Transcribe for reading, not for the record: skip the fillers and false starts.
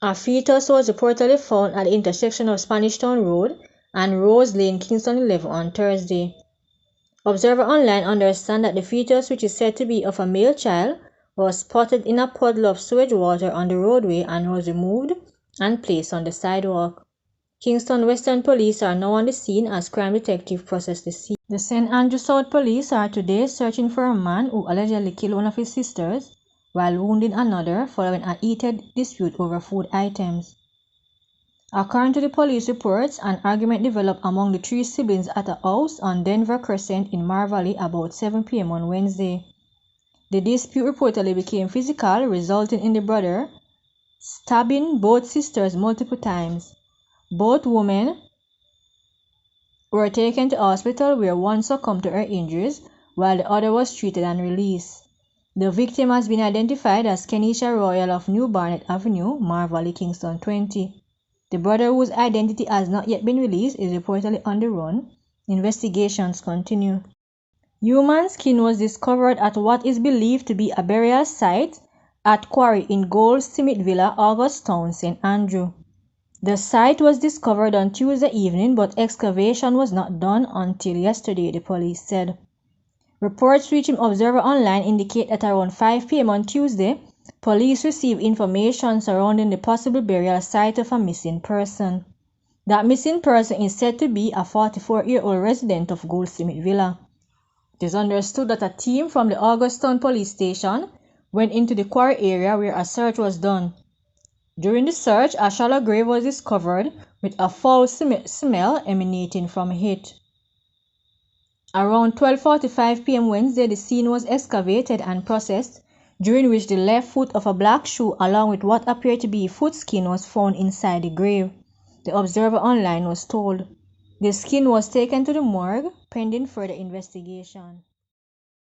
A fetus was reportedly found at the intersection of Spanish Town Road and Rose Lane, Kingston 11 on Thursday. Observer Online understand that the fetus, which is said to be of a male child, was spotted in a puddle of sewage water on the roadway and was removed and placed on the sidewalk. Kingston Western Police are now on the scene as crime detectives process the scene. The St. Andrew South Police are today searching for a man who allegedly killed one of his sisters while wounding another following a heated dispute over food items. According to the police reports, an argument developed among the three siblings at a house on Denver Crescent in Mar Valley about 7 p.m. on Wednesday. The dispute reportedly became physical, resulting in the brother stabbing both sisters multiple times. Both women were taken to hospital where one succumbed to her injuries while the other was treated and released. The victim has been identified as Kenisha Royal of New Barnett Avenue, Mar Valley, Kingston 20. The brother, whose identity has not yet been released, is reportedly on the run. Investigations continue. Human skin was discovered at what is believed to be a burial site at quarry in Goldsmith Villa, Augustown, St. Andrew. The site was discovered on Tuesday evening, but excavation was not done until yesterday, the police said. Reports reaching Observer Online indicate that around 5 p.m. on Tuesday, police received information surrounding the possible burial site of a missing person. That missing person is said to be a 44-year-old resident of Goldsmith Villa. It is understood that a team from the Augustown Police Station went into the quarry area where a search was done. During the search, a shallow grave was discovered with a foul smell emanating from it. Around 12:45 p.m. Wednesday, the scene was excavated and processed, during which the left foot of a black shoe along with what appeared to be foot skin was found inside the grave, the Observer Online was told. The skin was taken to the morgue pending further investigation.